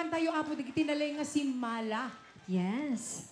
naman tayo apo tinalay nga si Mala. Yes.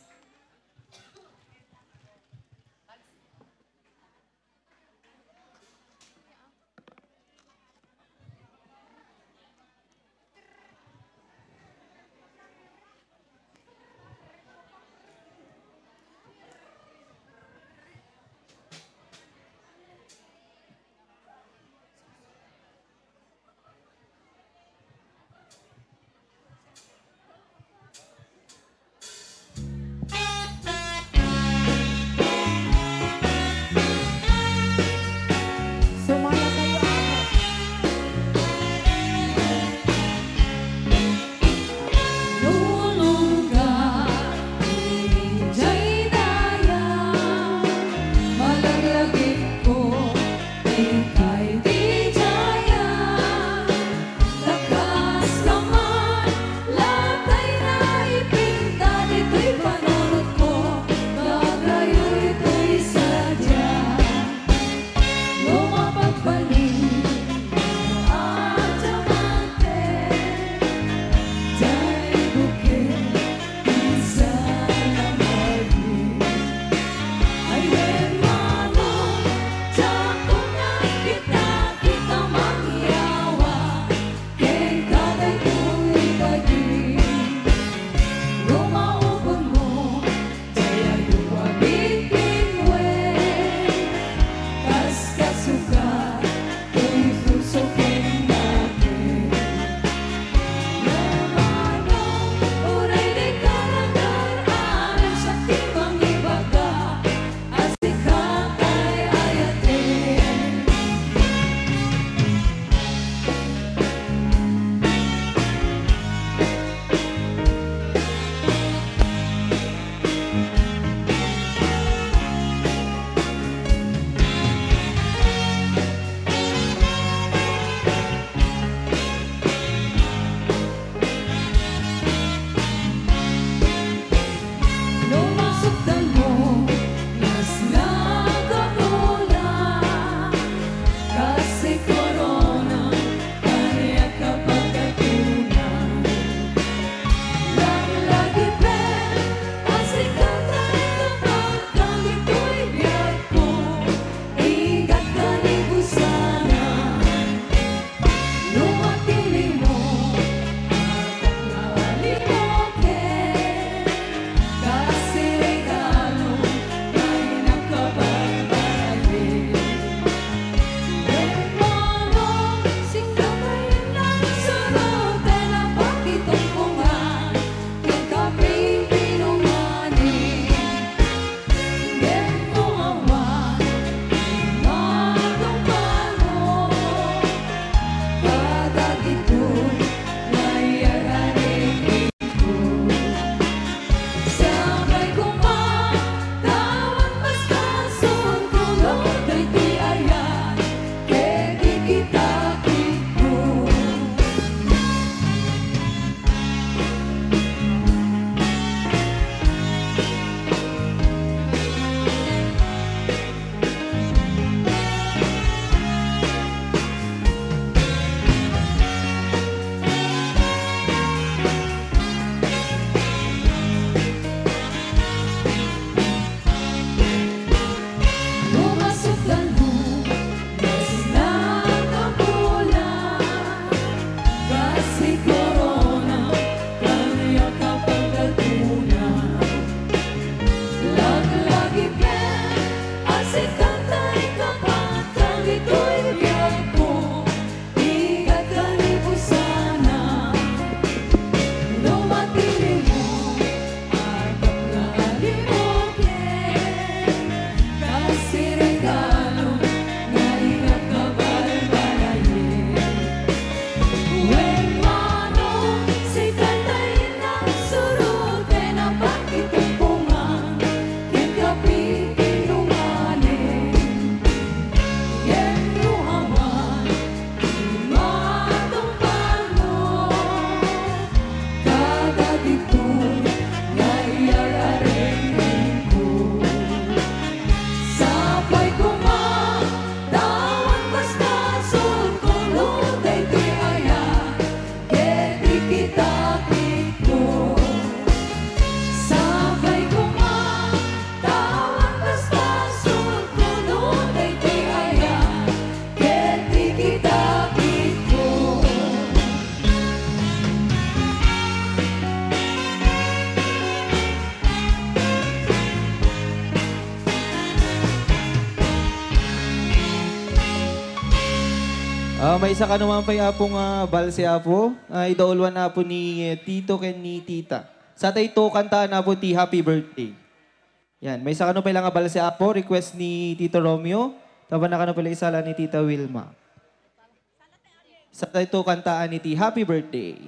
May isa ka naman pa apong balse apo. Idaulwan na po ni Tito ken ni Tita. Sa tayo ito, kantaan na po ti Happy Birthday. Yan, may isa ka naman nga balse apo. Request ni Tito Romeo. Taban na ka na pala isala ni Tita Wilma. Sa tayo ito, kantaan ni ti Happy Birthday.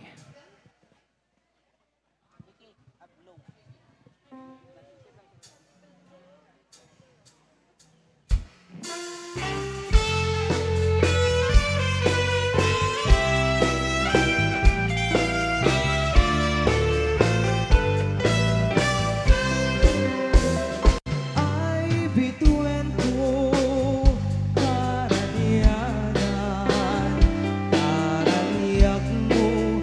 Ay bituin ko karaniyanan, karaniyak mo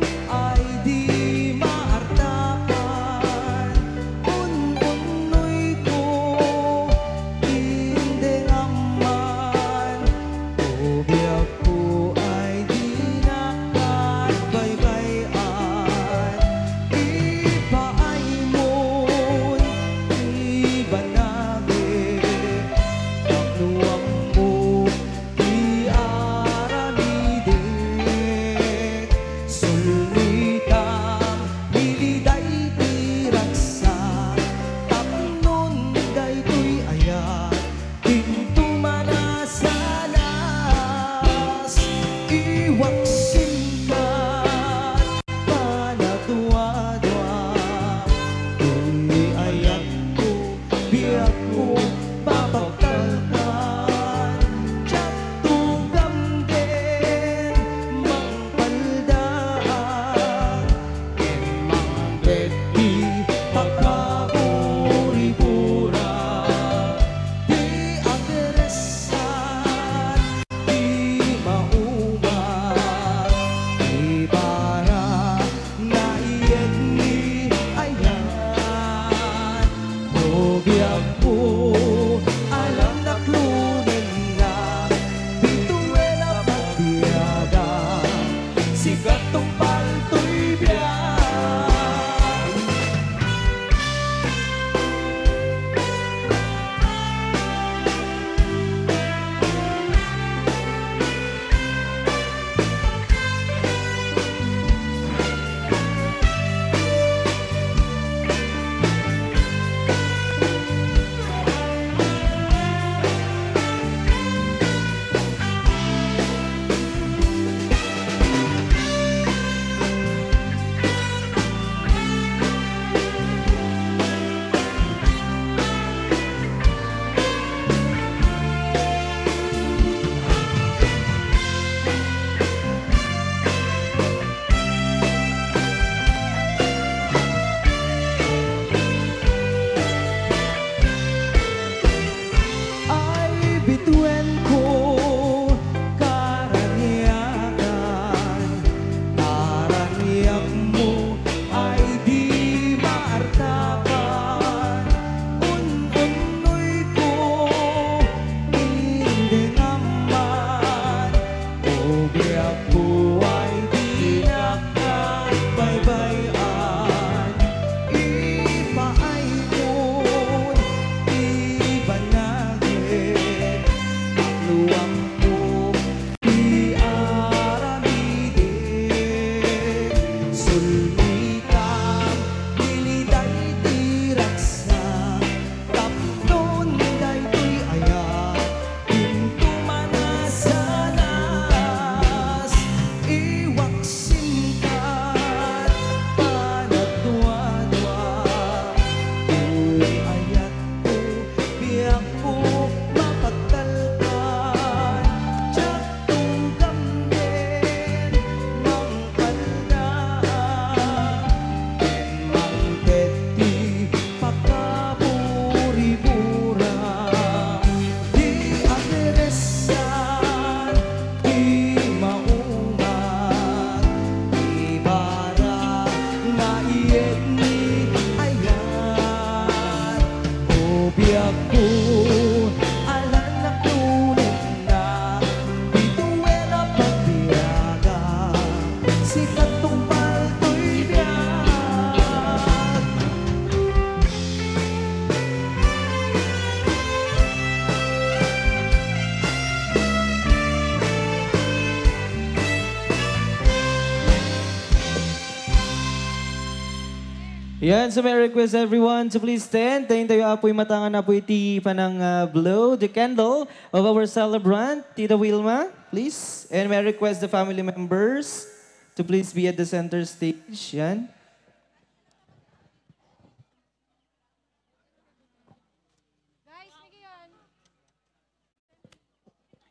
Yan, so may request everyone to please stand. Tayo apoy matangan na po iti panang blow the candle of our celebrant, Tita Wilma, please. And may request the family members to please be at the center stage. Yan.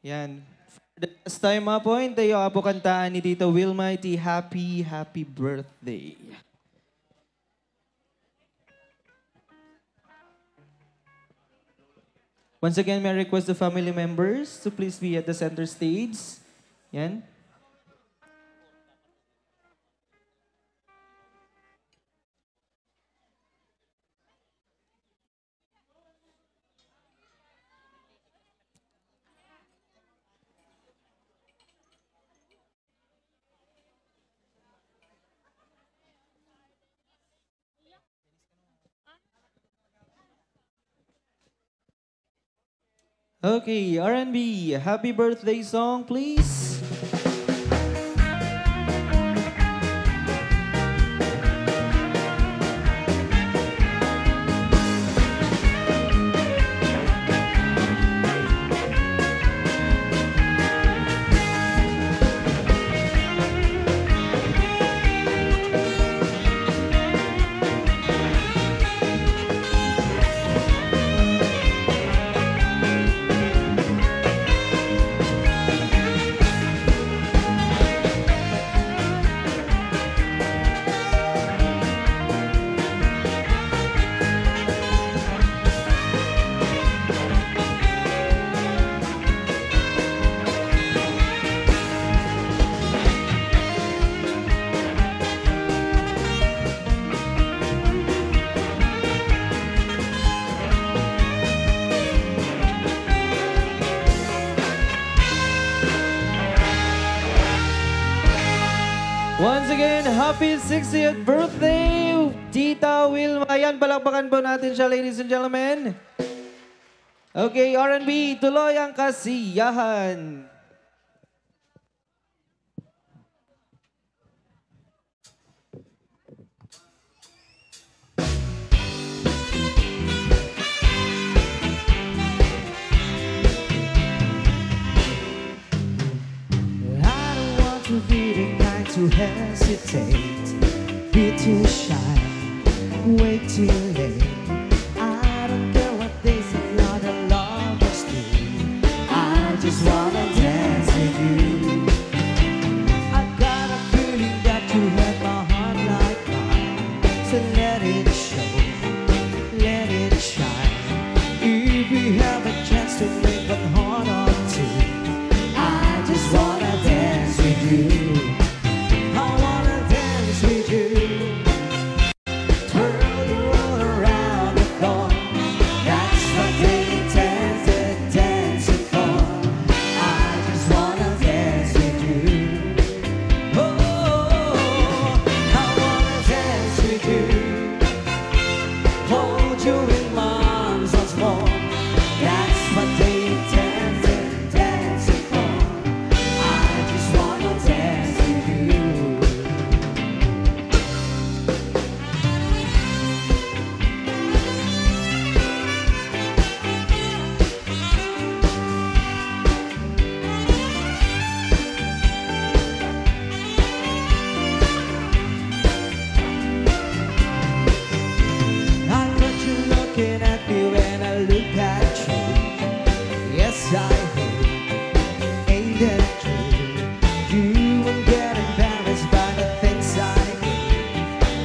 Yan. For the last time point, tayo apo kantaan ni Tita Wilma iti happy, happy birthday. Once again, may I request the family members to please be at the center stage. Yan. Okay, R&B, happy birthday song, please. Once again, happy 60th birthday, Tita Wilma. Ayan, palakpakan po natin siya, ladies and gentlemen. Okay, R&B, tuloy ang kasiyahan. I don't want to be the kind to hesitate, be too shy, way too late. I don't care what they say, not a lover's do. I just wanna dance with you. I got a feeling that you have my heart like mine, so let it show, let it shine. If we have a chance to make one heart or two, I just wanna dance with you. I wanna dance with you. Twirl you all around the floor. That's what they intended dancing for. I just wanna dance with you. Oh, I wanna dance with you. Hold you in my arms once more. That's what they intended dancing for. I just wanna dance with you. I got you looking at me when I look at you. Yes, I do. Ain't that true? You won't get embarrassed by the things I do.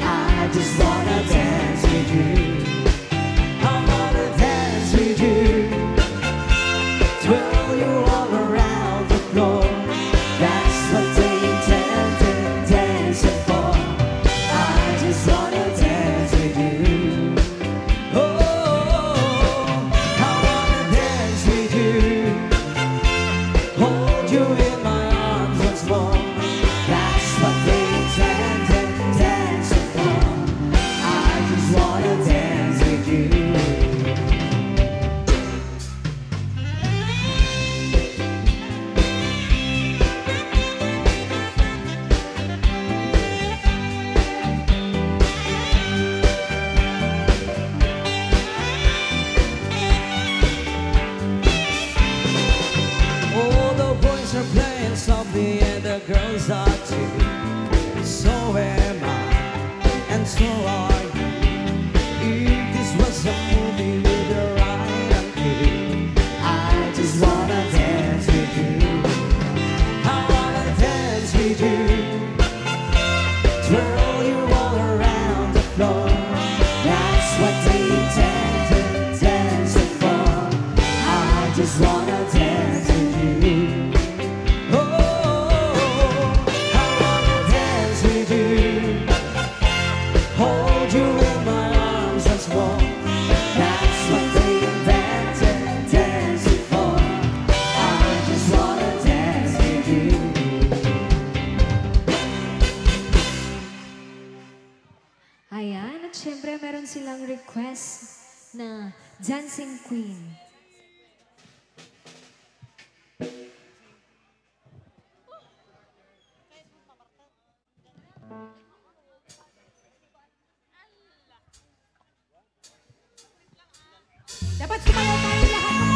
I just wanna dance with you. I wanna dance with you. Twirl you all around the floor. That's what they intended dancing for. I just wanna dance with you. Oh, I wanna dance with you. Hold you in my arms once more. That's what they intended dancing for. I just wanna dance with you. are playing softly and the girls are too. So am I, and so are you. If this was a movie with a ride and cue, I just wanna dance with you. I wanna dance with you. Twirl you all around the floor. That's what they intended dancing for. I just wanna dance with you. Oh, I wanna dance with you. Hold you in my arms once more. That's what they invented dancing for. I just wanna dance with you. Ayan, at syempre meron silang request na Dancing Queen. Dapat sumayaw tayo lahat mo.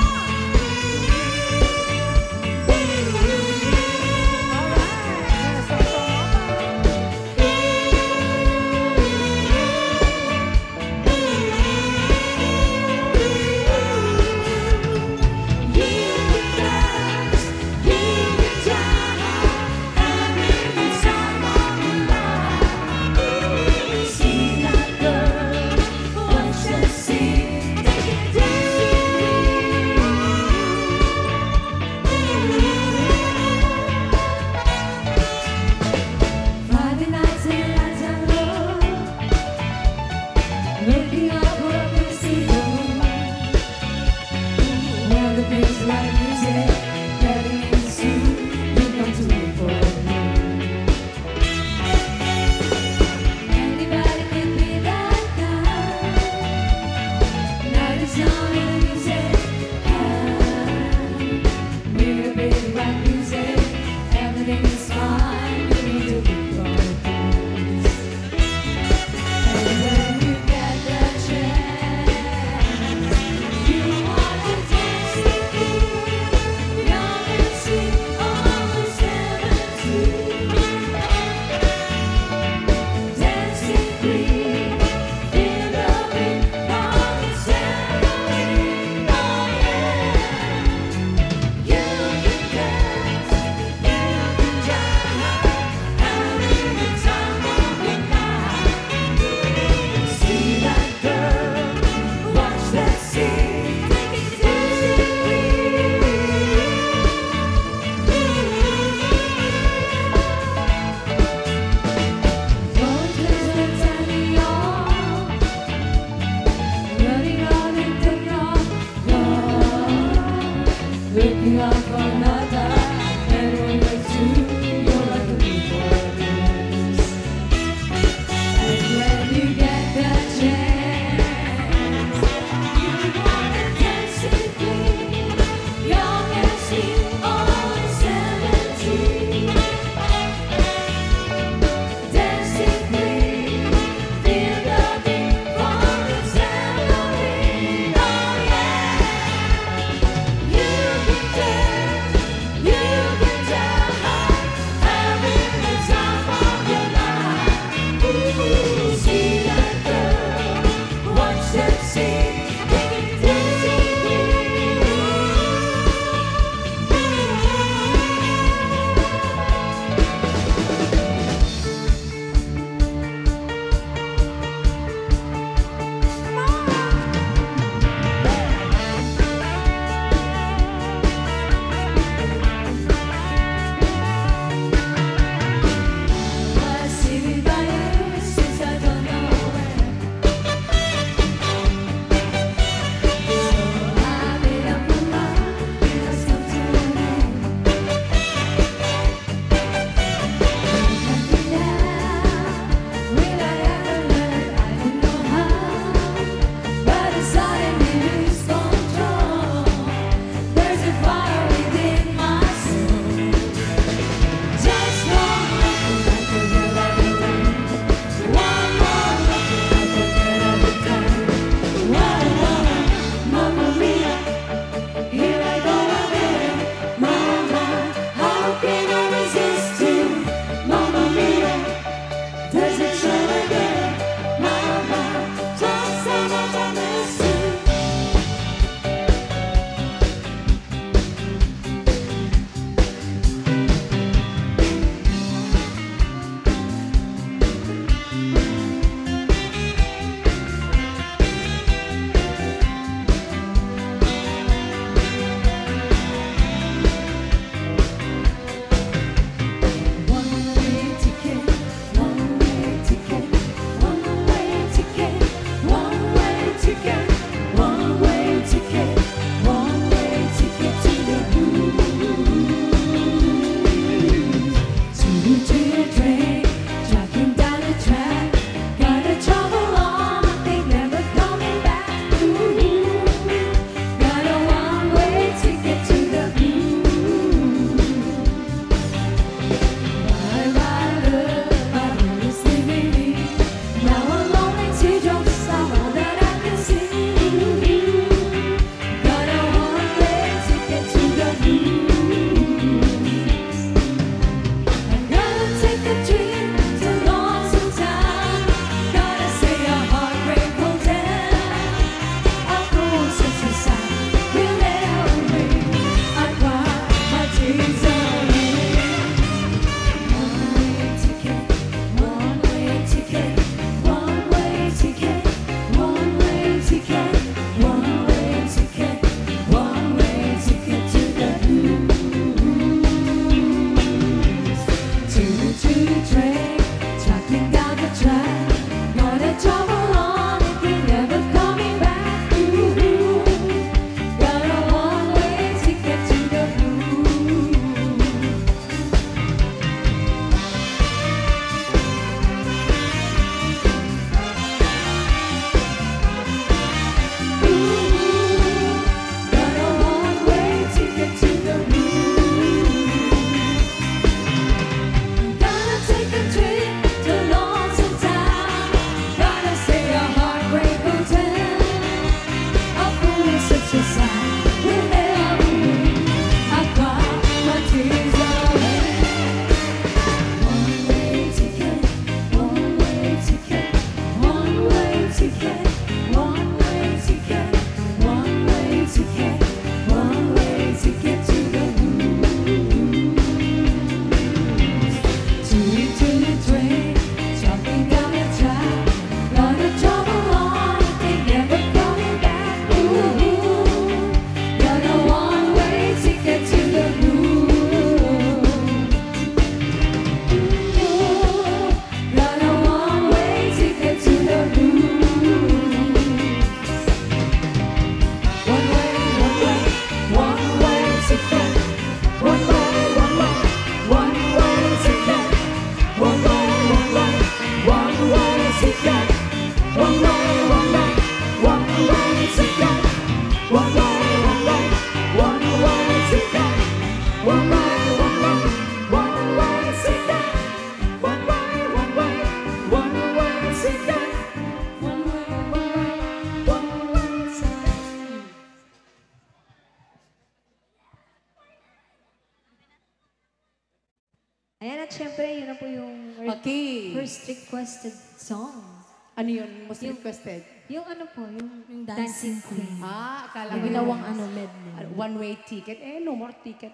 Ayan, at syempre, yun na po yung Okay. first requested song. Ano yun? Most requested? Yung ano po, yung Dancing Dancing Queen. Akala ko Ginawang yung medley. one-way ticket. No more ticket.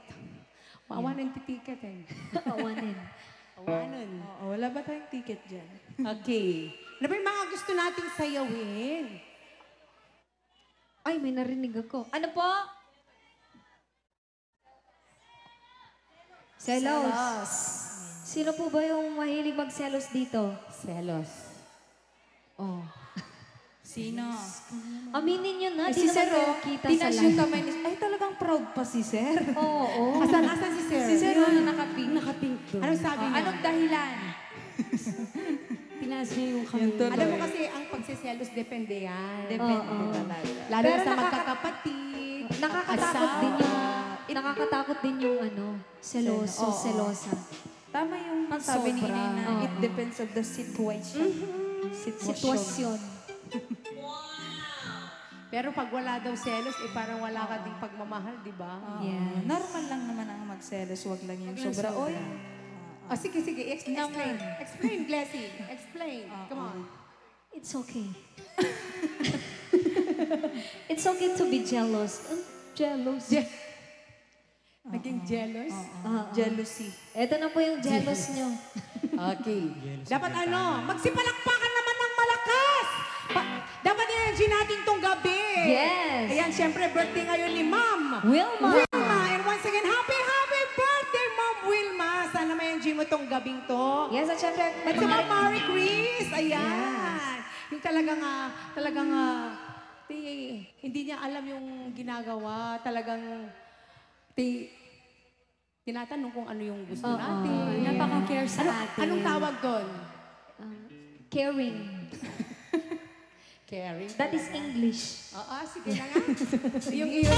Mawanan yung ticket eh. Awanin. Mawanan. Oo, wala ba tayong ticket dyan? Okay. Ano ba yung mga gusto nating sayawin? Ay, may narinig ako. Ano po? Selos. Sino po ba yung mahilig magselos dito? Selos. Oh. Sino? Aminin nyo na, Ay, di si naman Sir, kayo oh, kita sa tinaas yung live. kamay ni... Ay, talagang proud pa si Sir. Oo. Asan si Sir? Si Sir, oh, nakapink. Nakapink doon. Anong sabi niya? Anong dahilan? Tinaas niya yung kamay. Alam mo kasi ang pagsiselos depende yan. Depende Oo. talaga. Lalo Pero na sa nakaka- magkakapatid. Nakakatakot asawa. din yung... Nakakatakot din yung ano, seloso, Oo. selosa. Tama yung sabi ni Sobra. Inay na Oo. it depends on the situation. Sitwasyon. Pero pag wala daw selos, parang wala ka ding pagmamahal, di ba? Yeah. Normal lang naman ang magselos, wag lang yung sobra. Oy, Sige. Explain. Naman. Explain, Glessy. Explain. Come on. It's okay. It's okay to be jealous. Jealous. Naging jealous? jealousy. Ito na po yung jealous nyo. Okay. Dapat magsipalakpakan naman ng malakas! Dapat energy natin tong gabi. Yes. Ayan, syempre, birthday ngayon ni Ma'am. Wilma. Wilma. And once again, happy birthday, Ma'am Wilma. Sana may energy mo tong gabing to. Yes, at syempre, At sa Ma'am Marie Chris. Ayan. Yung talagang, hindi niya alam yung ginagawa. Talagang, tinatanong kung ano yung gusto natin. Napaka-care sa atin. Anong tawag doon? caring. Caring. That is English. Oo, sige na nga. yung iyo.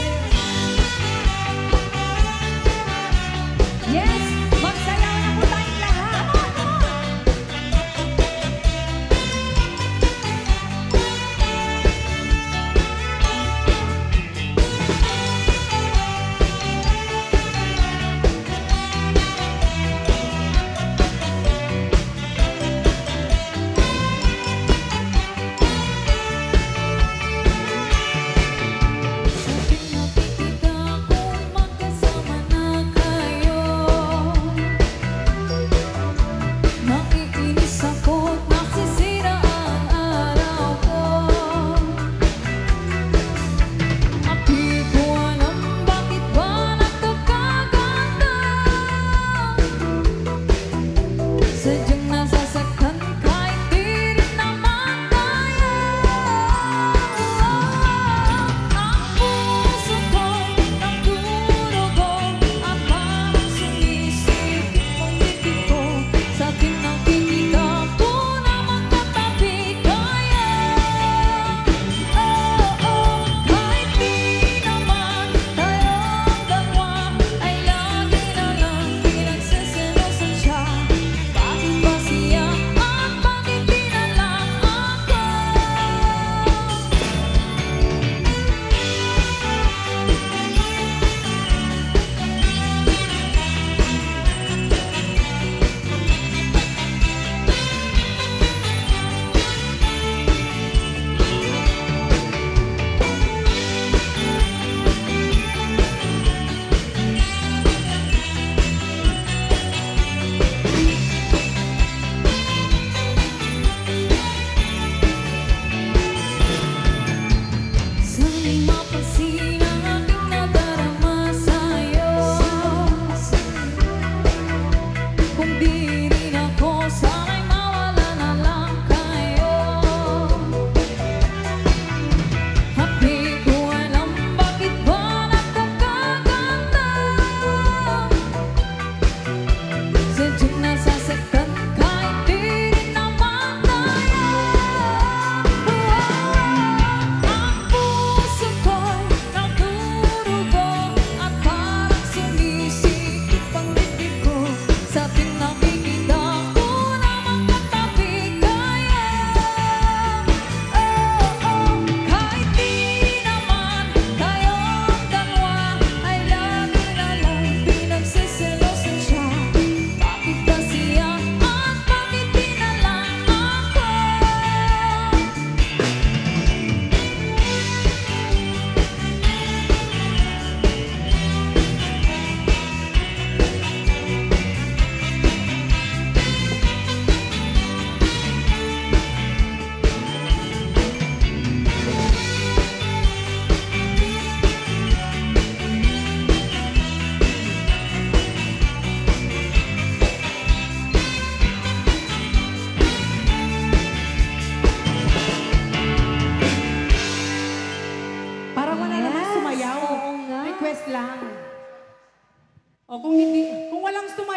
Yes! Magsayaw na po tayong lahat! Sa pinakikita kong magkasama na kayo.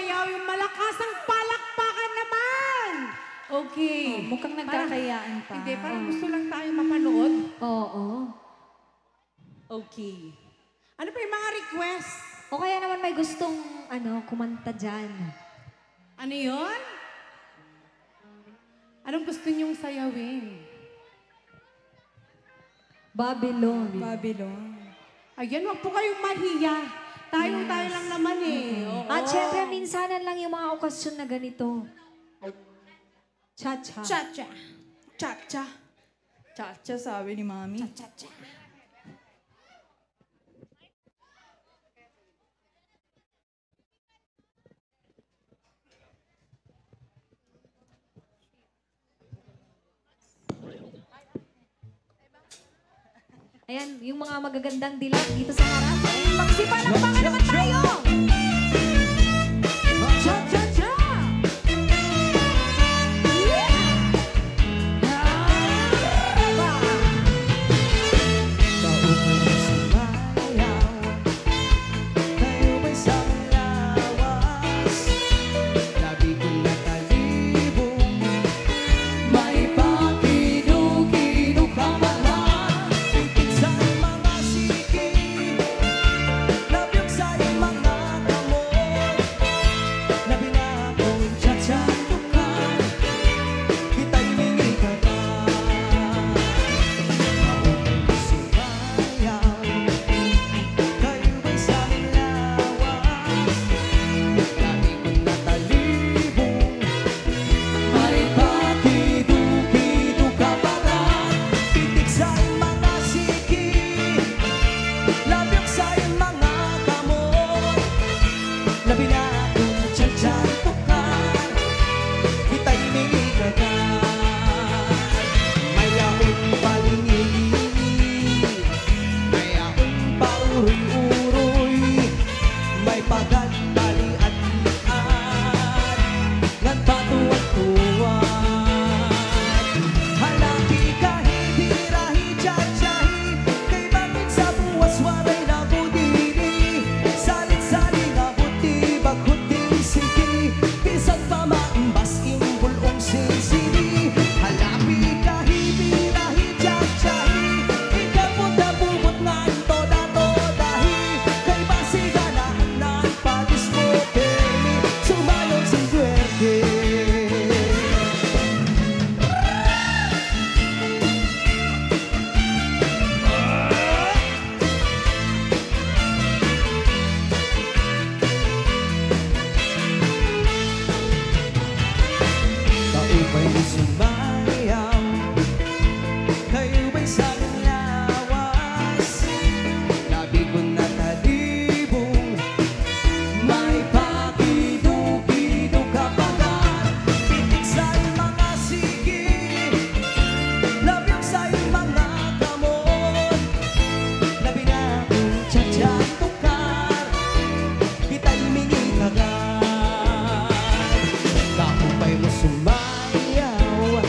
sumayaw, yung malakas ang palakpakan naman. Okay. Mukhang nagkakayaan pa. Hindi, parang gusto lang tayo mapanood. Oo. Okay. Ano pa yung mga request? O kaya naman may gustong, kumanta dyan. Ano yun? Anong gusto niyong sayawin? Babylon. Babylon. Ayan, wag po kayong mahiya. Tayo lang naman eh. Oo. At syempre, minsanan lang yung mga okasyon na ganito. Cha-cha. Cha-cha. Cha-cha. Cha-cha, sabi ni Mami. Cha-cha. Ayan, yung mga magagandang dilag dito sa harap. Ayan, magsipalakpakan naman tayo! Cha-cha-cha! Kaupay sumayaw, tayo ba'y sa lawas? Labi ko'y nakalibong, may pakido-kido ka man. Titig sa'y mga siki, labyog sa'y mga kamot. Labi na akong tsatsatukan, kita'y mingigaran. Kaupay sumayaw, tayo ba'y sa lawas? Labi ko'y nakalibong, may pakido-kido ka man. Titig sa'y mga siki, labyog sa'y mga kamot. Labi na akong tsatsatukan, kita'y mingigaran. May akong palingin, may akong pauroy-uroy, may pagandali-adlian, ngan patuwat-tuwat. Halaki kahi, birahi, tsatsyahi, kay bakit sa buwas waray na budini? Salit-sali na buti, baghut din siki, bisag pa maambas imbulong sinsini. Halapi kahi, birahi, tsatsyahi, ikapunta bubot nga toda-todahi, kay basiganaan na padismotemi, sumayon sa swerte. Kaupay sumayaw, kayo ba'y sa lawas? Labi ko'y nakalibong, may pakido-kido ka bagan. Titig sa'y mga sigi, labyog sa'y mga kamot. Labi na akong tsatsatukan, kita'y mingigaran. Kaupay mo sumayaw,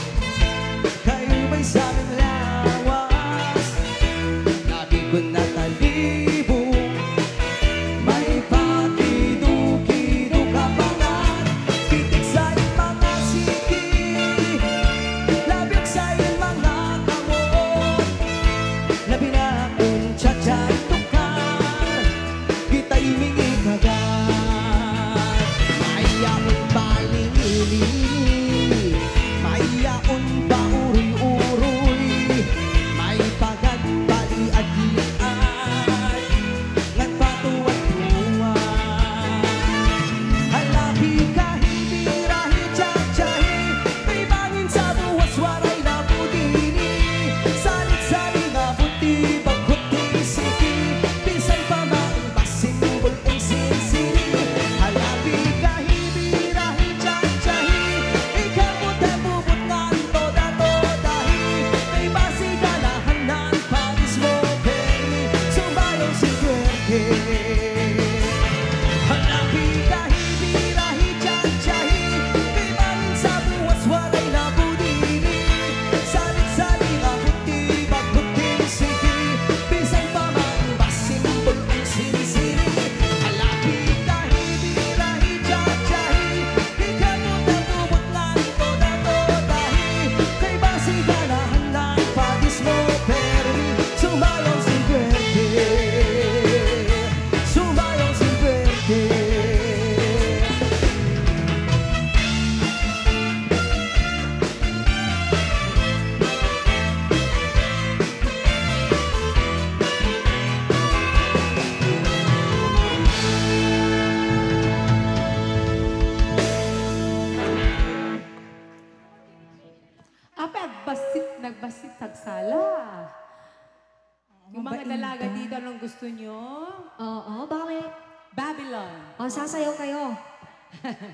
Yung mga dalaga dito, anong gusto nyo? Oo, baka may... Babylon. Oh, sasayaw kayo.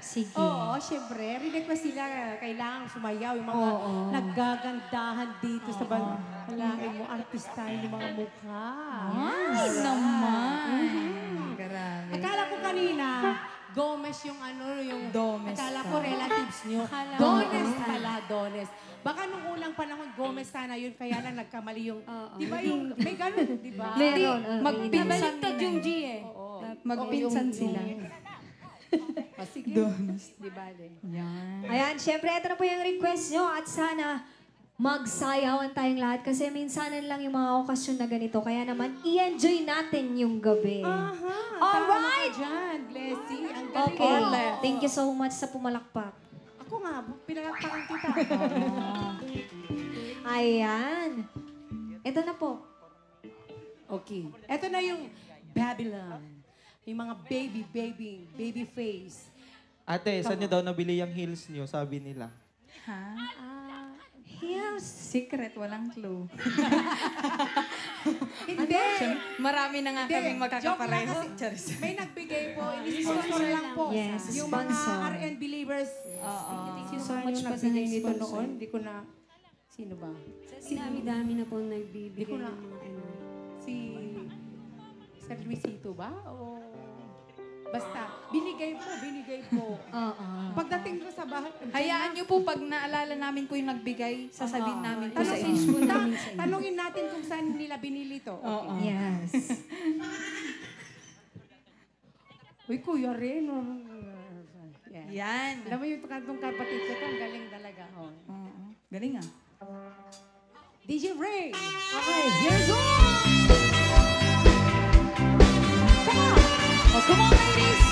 Sige. Oo, syempre. Request sila, kailangan sumayaw. Yung mga naggagandahan dito sa Kalain mo, artista yung mga mukha. Ay, naman. Grabe. Akala ko kanina, Gomez yung Gomez Akala ka. ko relatives nyo. Dones pala, Dones. Baka nung unang panahon, Gomez sana yun, kaya lang nagkamali yung, di ba yung, may ganun, di ba? Meron. Magpinsan yung G eh. Oo. Magpinsan Oo, yung- sila. O, sige. Di ba, Yan. Ayan, syempre, ito na po yung request nyo at sana magsayawan tayong lahat kasi minsanan lang yung mga okasyon na ganito. Kaya naman, i-enjoy natin yung gabi. Aha, Alright! tama ka dyan, Blessy. Ang galing. Okay, mo. thank you so much sa pumalakpak. Ako nga, pinalakpakan kita. Ayan. Ito na po. Okay. Ito na yung Babylon. Yung mga baby face. Ate, saan nyo daw nabili yung heels nyo? Sabi nila. Ha? Here's... Secret, walang clue. Hindi. Marami na nga Hindi. kaming magkakapareho. Joke lang Charis. kasi may nagbigay po. Ini-sponsor lang po. Yes, Yung mga sponsor. RN believers. Oo. Sino so ba much yung po sa nagbigay nito nag-sponsor. noon? Hindi ko na... Sino ba? Dami-dami na po Di nagbibigay ko na- ng mga ano. Si... Sir Luisito ba? O... Basta, binigay po. Oo. Pagdating ko sa bahay... Hayaan niyo po, pag naalala namin po yung nagbigay, sasabihin namin po sa Tanungin, inyo. tanungin natin kung saan nila binili to. Oo. Yes. Uy, Kuya Ren. Yan. Yan. Alam mo yung kantong kapatid ko to, ang galing talaga. Oh. Oo. Galing ah. DJ Ray! Okay, here's one! Oh, come on, ladies!